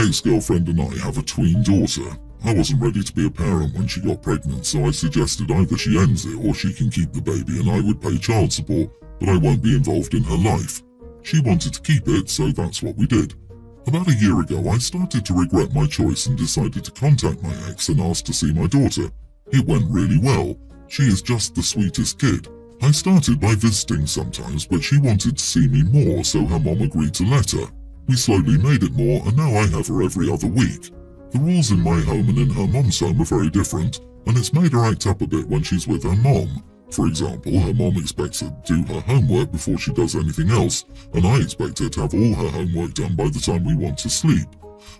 ex-girlfriend and I have a tween daughter. I wasn't ready to be a parent when she got pregnant, so I suggested either she ends it or she can keep the baby and I would pay child support, but I won't be involved in her life. She wanted to keep it, so that's what we did. About a year ago, I started to regret my choice and decided to contact my ex and ask to see my daughter. It went really well. She is just the sweetest kid. I started by visiting sometimes, but she wanted to see me more, so her mom agreed to let her. We slowly made it more, and now I have her every other week. The rules in my home and in her mom's home are very different, and it's made her act up a bit when she's with her mom. For example, her mom expects her to do her homework before she does anything else, and I expect her to have all her homework done by the time we want to sleep.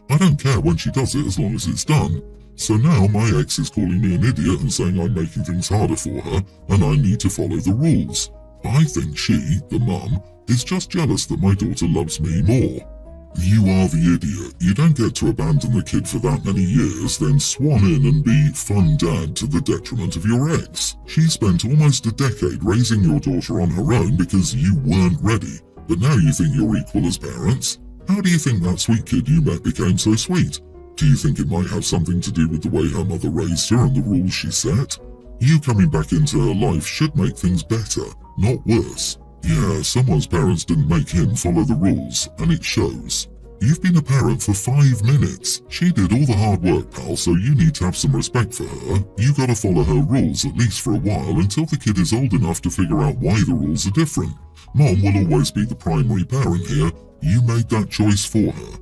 I don't care when she does it as long as it's done. So now my ex is calling me an idiot and saying I'm making things harder for her, and I need to follow the rules. I think she, the mum, is just jealous that my daughter loves me more. You are the idiot. You don't get to abandon the kid for that many years, then swan in and be fun dad to the detriment of your ex. She spent almost a decade raising your daughter on her own because you weren't ready, but now you think you're equal as parents? How do you think that sweet kid you met became so sweet? Do you think it might have something to do with the way her mother raised her and the rules she set? You coming back into her life should make things better, not worse. Yeah, someone's parents didn't make him follow the rules, and it shows. You've been a parent for 5 minutes. She did all the hard work, pal, so you need to have some respect for her. You gotta follow her rules at least for a while until the kid is old enough to figure out why the rules are different. Mom will always be the primary parent here. You made that choice for her.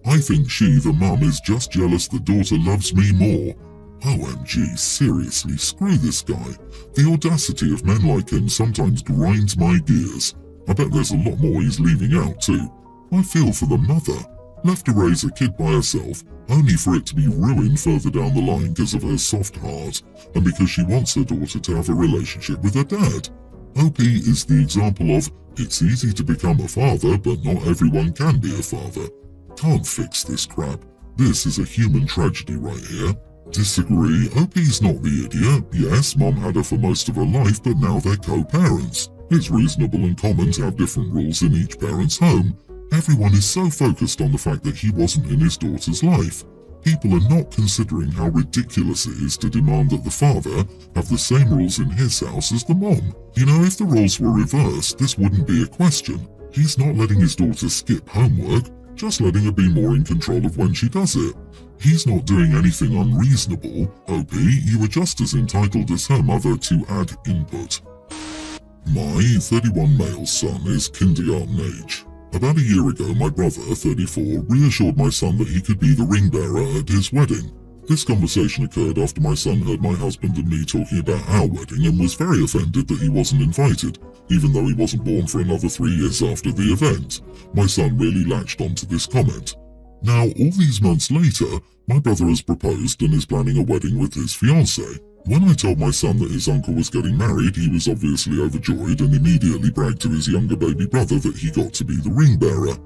I think she, the mum, is just jealous the daughter loves me more. OMG, seriously, screw this guy. The audacity of men like him sometimes grinds my gears. I bet there's a lot more he's leaving out too. I feel for the mother. Left to raise a kid by herself, only for it to be ruined further down the line because of her soft heart, and because she wants her daughter to have a relationship with her dad. OP is the example of, it's easy to become a father, but not everyone can be a father. Can't fix this crap. This is a human tragedy right here. Disagree, OP's not the idiot. Yes, Mom had her for most of her life, but now they're co-parents. It's reasonable and common to have different rules in each parent's home. Everyone is so focused on the fact that he wasn't in his daughter's life. People are not considering how ridiculous it is to demand that the father have the same rules in his house as the mom. You know, if the roles were reversed, this wouldn't be a question. He's not letting his daughter skip homework, just letting her be more in control of when she does it. He's not doing anything unreasonable. OP, you are just as entitled as her mother to add input. My 31 male son is kindergarten age. About a year ago, my brother, 34, reassured my son that he could be the ring bearer at his wedding. This conversation occurred after my son heard my husband and me talking about our wedding and was very offended that he wasn't invited, even though he wasn't born for another 3 years after the event. My son really latched onto this comment. Now, all these months later, my brother has proposed and is planning a wedding with his fiancée. When I told my son that his uncle was getting married, he was obviously overjoyed and immediately bragged to his younger baby brother that he got to be the ring bearer.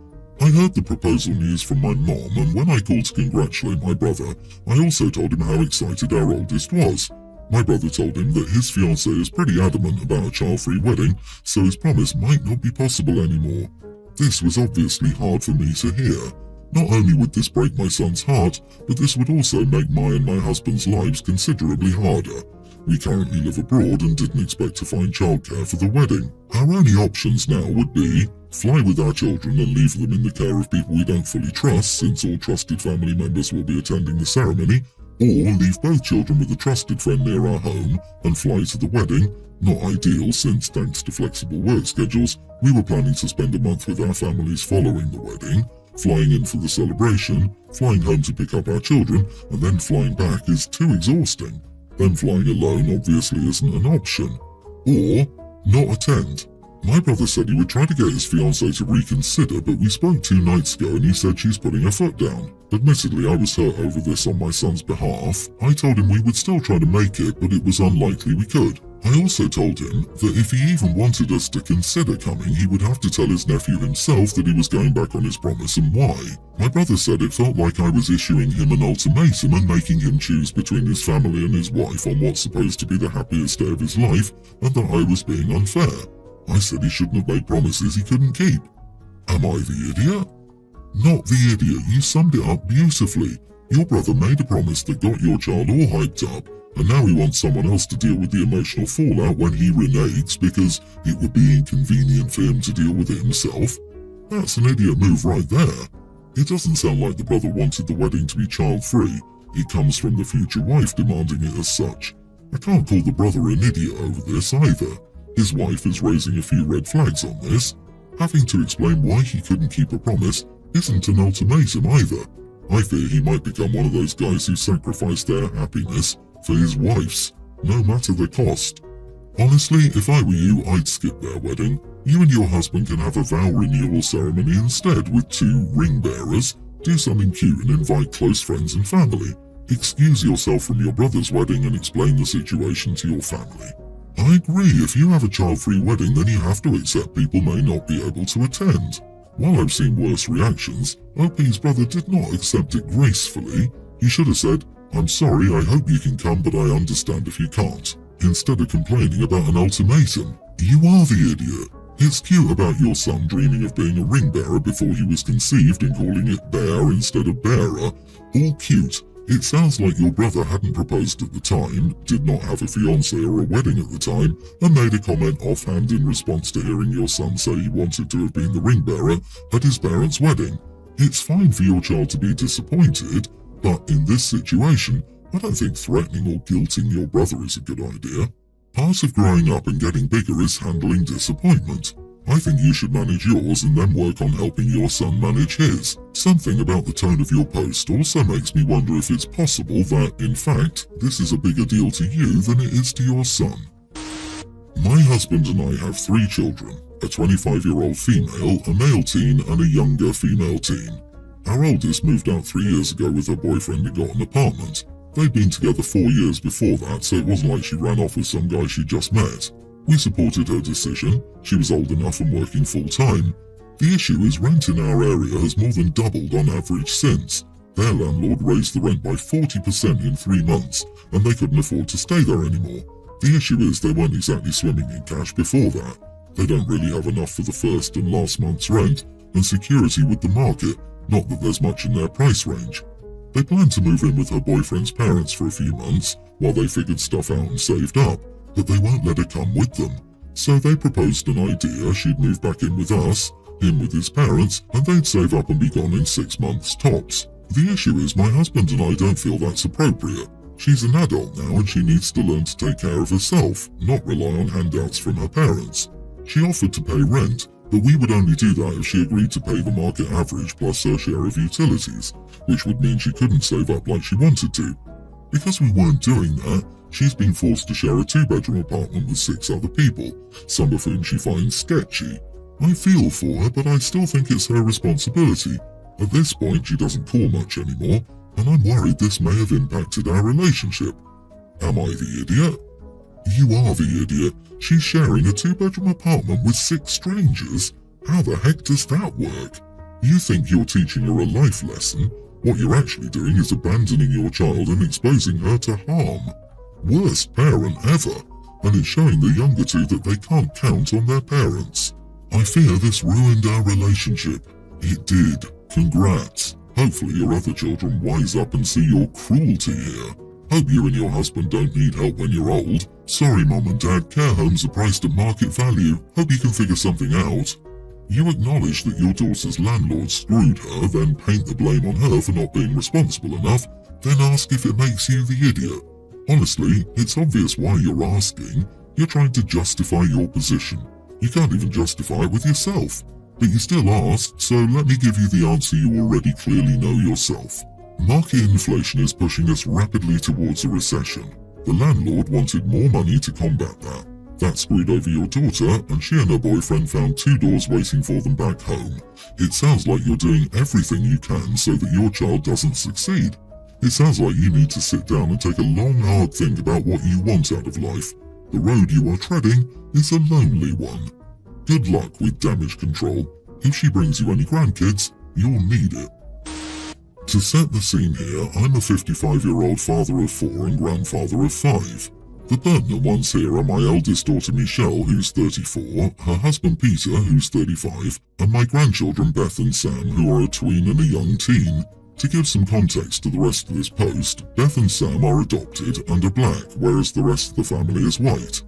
I heard the proposal news from my mom, and when I called to congratulate my brother, I also told him how excited our oldest was. My brother told him that his fiancée is pretty adamant about a child-free wedding, so his promise might not be possible anymore. This was obviously hard for me to hear. Not only would this break my son's heart, but this would also make my and my husband's lives considerably harder. We currently live abroad and didn't expect to find childcare for the wedding. Our only options now would be fly with our children and leave them in the care of people we don't fully trust, since all trusted family members will be attending the ceremony, or leave both children with a trusted friend near our home and fly to the wedding. Not ideal, since thanks to flexible work schedules, we were planning to spend a month with our families following the wedding. Flying in for the celebration, flying home to pick up our children, and then flying back is too exhausting. Then flying alone obviously isn't an option. Or not attend. My brother said he would try to get his fiancée to reconsider, but we spoke 2 nights ago and he said she's putting her foot down. Admittedly, I was hurt over this on my son's behalf. I told him we would still try to make it, but it was unlikely we could. I also told him that if he even wanted us to consider coming, he would have to tell his nephew himself that he was going back on his promise and why. My brother said it felt like I was issuing him an ultimatum and making him choose between his family and his wife on what's supposed to be the happiest day of his life, and that I was being unfair. I said he shouldn't have made promises he couldn't keep. Am I the idiot? Not the idiot, you summed it up beautifully. Your brother made a promise that got your child all hyped up, and now he wants someone else to deal with the emotional fallout when he reneges because it would be inconvenient for him to deal with it himself. That's an idiot move right there. It doesn't sound like the brother wanted the wedding to be child-free. It comes from the future wife demanding it as such. I can't call the brother an idiot over this either. His wife is raising a few red flags on this. Having to explain why he couldn't keep a promise isn't an ultimatum either. I fear he might become one of those guys who sacrifice their happiness for his wife's, no matter the cost. Honestly, if I were you, I'd skip their wedding. You and your husband can have a vow renewal ceremony instead with 2 ring bearers. Do something cute and invite close friends and family. Excuse yourself from your brother's wedding and explain the situation to your family. I agree, if you have a child-free wedding, then you have to accept people may not be able to attend. While I've seen worse reactions, OP's brother did not accept it gracefully. He should have said, "I'm sorry, I hope you can come, but I understand if you can't," instead of complaining about an ultimatum. You are the idiot. It's cute about your son dreaming of being a ring bearer before he was conceived and calling it bear instead of bearer. All cute. It sounds like your brother hadn't proposed at the time, did not have a fiancé or a wedding at the time, and made a comment offhand in response to hearing your son say he wanted to have been the ring bearer at his parents' wedding. It's fine for your child to be disappointed, but in this situation, I don't think threatening or guilting your brother is a good idea. Part of growing up and getting bigger is handling disappointment. I think you should manage yours and then work on helping your son manage his. Something about the tone of your post also makes me wonder if it's possible that, in fact, this is a bigger deal to you than it is to your son. My husband and I have 3 children, a 25-year-old female, a male teen, and a younger female teen. Our oldest moved out 3 years ago with her boyfriend and got an apartment. They'd been together 4 years before that, so it wasn't like she ran off with some guy she just met. We supported her decision. She was old enough and working full-time. The issue is rent in our area has more than doubled on average since. Their landlord raised the rent by 40% in 3 months, and they couldn't afford to stay there anymore. The issue is they weren't exactly swimming in cash before that. They don't really have enough for the first and last month's rent, and security with the market, not that there's much in their price range. They planned to move in with her boyfriend's parents for a few months, while they figured stuff out and saved up, but they won't let her come with them. So they proposed an idea: she'd move back in with us, him with his parents, and they'd save up and be gone in 6 months tops. The issue is my husband and I don't feel that's appropriate. She's an adult now and she needs to learn to take care of herself, not rely on handouts from her parents. She offered to pay rent, but we would only do that if she agreed to pay the market average plus her share of utilities, which would mean she couldn't save up like she wanted to. Because we weren't doing that, she's been forced to share a 2-bedroom apartment with 6 other people, some of whom she finds sketchy. I feel for her, but I still think it's her responsibility. At this point, she doesn't call much anymore, and I'm worried this may have impacted our relationship. Am I the idiot? You are the idiot. She's sharing a 2-bedroom apartment with 6 strangers. How the heck does that work? You think you're teaching her a life lesson. What you're actually doing is abandoning your child and exposing her to harm. Worst parent ever, and it's showing the younger 2 that they can't count on their parents. I fear this ruined our relationship. It did. Congrats. Hopefully your other children wise up and see your cruelty here. Hope you and your husband don't need help when you're old. Sorry, Mom and Dad, care homes are priced at market value. Hope you can figure something out. You acknowledge that your daughter's landlord screwed her, then paint the blame on her for not being responsible enough, then ask if it makes you the idiot. Honestly, it's obvious why you're asking. You're trying to justify your position. You can't even justify it with yourself. But you still asked, so let me give you the answer you already clearly know yourself. Market inflation is pushing us rapidly towards a recession. The landlord wanted more money to combat that. That screwed over your daughter, and she and her boyfriend found 2 doors waiting for them back home. It sounds like you're doing everything you can so that your child doesn't succeed. It sounds like you need to sit down and take a long, hard think about what you want out of life. The road you are treading is a lonely one. Good luck with damage control. If she brings you any grandkids, you'll need it. To set the scene here, I'm a 55-year-old father of 4 and grandfather of 5. The pertinent ones here are my eldest daughter Michelle, who's 34, her husband Peter, who's 35, and my grandchildren Beth and Sam, who are a tween and a young teen. To give some context to the rest of this post, Beth and Sam are adopted and are black, whereas the rest of the family is white.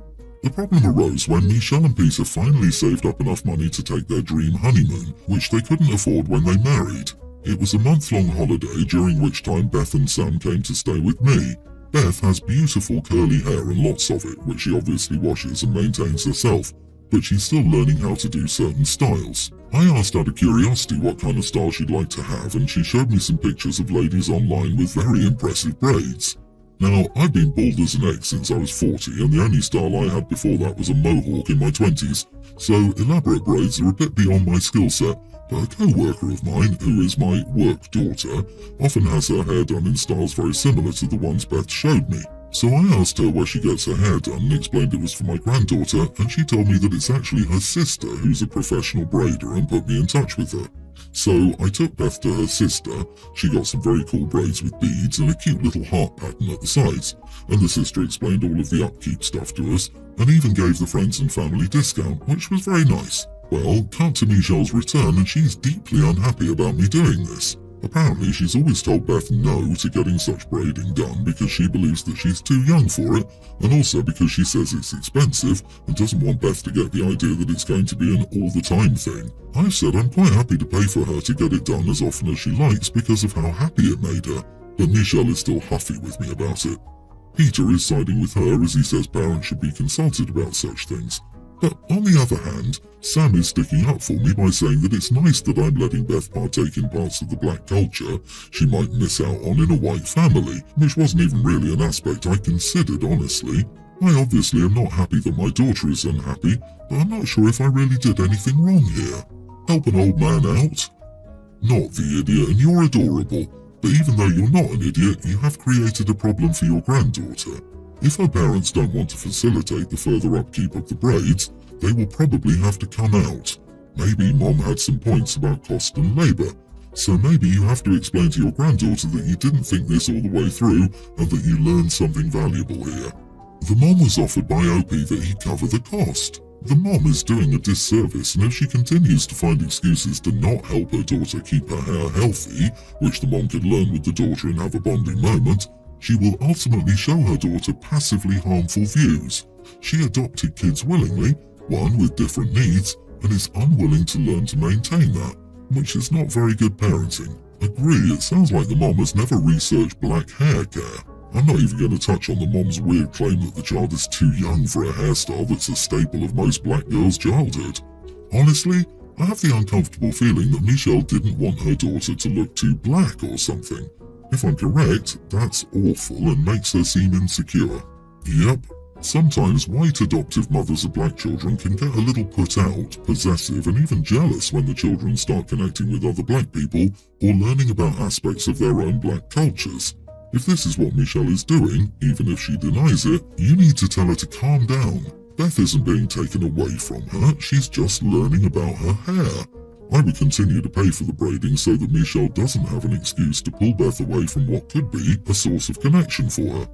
The problem arose when Michelle and Peter finally saved up enough money to take their dream honeymoon, which they couldn't afford when they married. It was a month-long holiday, during which time Beth and Sam came to stay with me. Beth has beautiful curly hair and lots of it, which she obviously washes and maintains herself, but she's still learning how to do certain styles. I asked out of curiosity what kind of style she'd like to have, and she showed me some pictures of ladies online with very impressive braids. Now, I've been bald as an egg since I was 40, and the only style I had before that was a mohawk in my 20s, so elaborate braids are a bit beyond my skill set. But a co-worker of mine, who is my work daughter, often has her hair done in styles very similar to the ones Beth showed me. So I asked her where she gets her hair done and explained it was for my granddaughter, and she told me that it's actually her sister who's a professional braider and put me in touch with her. So I took Beth to her sister. She got some very cool braids with beads and a cute little heart pattern at the sides, and the sister explained all of the upkeep stuff to us, and even gave the friends and family discount, which was very nice. Well, cut to Michelle's return, and she's deeply unhappy about me doing this. Apparently, she's always told Beth no to getting such braiding done because she believes that she's too young for it, and also because she says it's expensive and doesn't want Beth to get the idea that it's going to be an all-the-time thing. I've said I'm quite happy to pay for her to get it done as often as she likes because of how happy it made her, but Michelle is still huffy with me about it. Peter is siding with her as he says parents should be consulted about such things. But on the other hand, Sam is sticking up for me by saying that it's nice that I'm letting Beth partake in parts of the black culture she might miss out on in a white family, which wasn't even really an aspect I considered, honestly. I obviously am not happy that my daughter is unhappy, but I'm not sure if I really did anything wrong here. Help an old man out? Not the idiot, and you're adorable. But even though you're not an idiot, you have created a problem for your granddaughter. If her parents don't want to facilitate the further upkeep of the braids, they will probably have to come out. Maybe Mom had some points about cost and labour, so maybe you have to explain to your granddaughter that you didn't think this all the way through and that you learned something valuable here. The mom was offered by OP that he cover the cost. The mom is doing a disservice, and if she continues to find excuses to not help her daughter keep her hair healthy, which the mom could learn with the daughter and have a bonding moment, she will ultimately show her daughter passively harmful views. She adopted kids willingly, one with different needs, and is unwilling to learn to maintain that, which is not very good parenting. Agree, it sounds like the mom has never researched black hair care. I'm not even going to touch on the mom's weird claim that the child is too young for a hairstyle that's a staple of most black girls' childhood. Honestly, I have the uncomfortable feeling that Michelle didn't want her daughter to look too black or something. If I'm correct, that's awful and makes her seem insecure. Yep, sometimes white adoptive mothers of black children can get a little put out, possessive, and even jealous when the children start connecting with other black people or learning about aspects of their own black cultures. If this is what Michelle is doing, even if she denies it, you need to tell her to calm down. Beth isn't being taken away from her, she's just learning about her hair. I would continue to pay for the braiding so that Michelle doesn't have an excuse to pull Beth away from what could be a source of connection for her.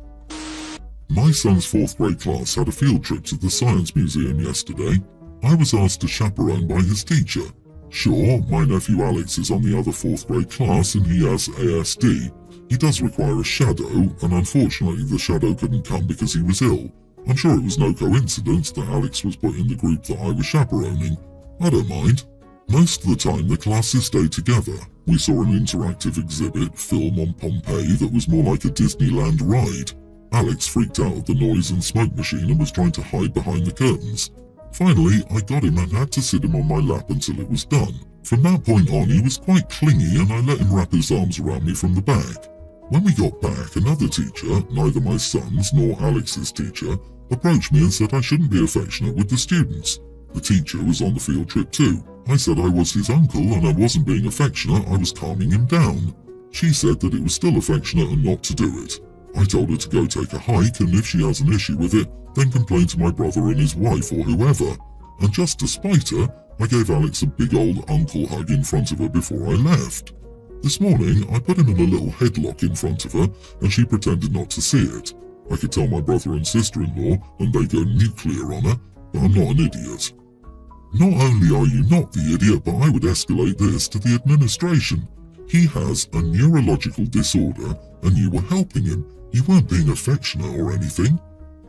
My son's 4th grade class had a field trip to the Science Museum yesterday. I was asked to chaperone by his teacher. Sure, my nephew Alex is on the other 4th grade class and he has ASD. He does require a shadow, and unfortunately the shadow couldn't come because he was ill. I'm sure it was no coincidence that Alex was put in the group that I was chaperoning. I don't mind. Most of the time the classes stayed together. We saw an interactive exhibit, film on Pompeii, that was more like a Disneyland ride. Alex freaked out at the noise and smoke machine and was trying to hide behind the curtains. Finally, I got him and had to sit him on my lap until it was done. From that point on, he was quite clingy and I let him wrap his arms around me from the back. When we got back, another teacher, neither my son's nor Alex's teacher, approached me and said I shouldn't be affectionate with the students. The teacher was on the field trip too. I said I was his uncle and I wasn't being affectionate, I was calming him down. She said that it was still affectionate and not to do it. I told her to go take a hike, and if she has an issue with it, then complain to my brother and his wife or whoever. And just to spite her, I gave Alex a big old uncle hug in front of her before I left. This morning, I put him in a little headlock in front of her, and she pretended not to see it. I could tell my brother and sister-in-law and they go nuclear on her, but I'm not an idiot. Not only are you not the idiot, but I would escalate this to the administration. He has a neurological disorder and you were helping him. You weren't being affectionate or anything.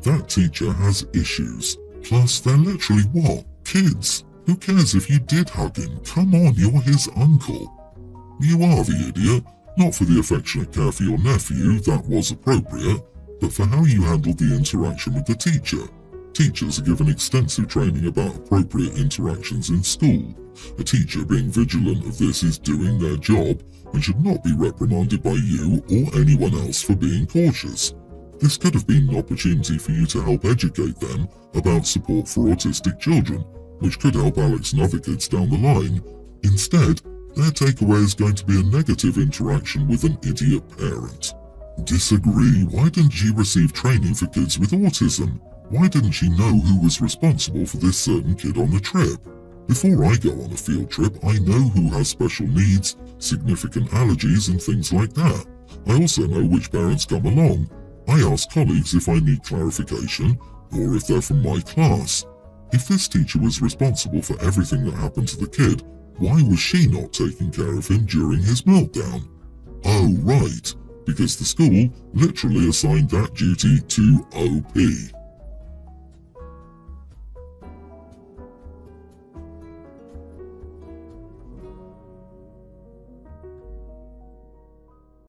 That teacher has issues. Plus, they're literally what? Kids. Who cares if you did hug him? Come on, you're his uncle. You are the idiot. Not for the affectionate care for your nephew, that was appropriate, but for how you handled the interaction with the teacher. Teachers are given extensive training about appropriate interactions in school. A teacher being vigilant of this is doing their job and should not be reprimanded by you or anyone else for being cautious. This could have been an opportunity for you to help educate them about support for autistic children, which could help Alex and other kids down the line. Instead, their takeaway is going to be a negative interaction with an idiot parent. Disagree. Why didn't she receive training for kids with autism? Why didn't she know who was responsible for this certain kid on the trip? Before I go on a field trip, I know who has special needs, significant allergies and things like that. I also know which parents come along. I ask colleagues if I need clarification or if they're from my class. If this teacher was responsible for everything that happened to the kid, why was she not taking care of him during his meltdown? Oh, right, because the school literally assigned that duty to OP.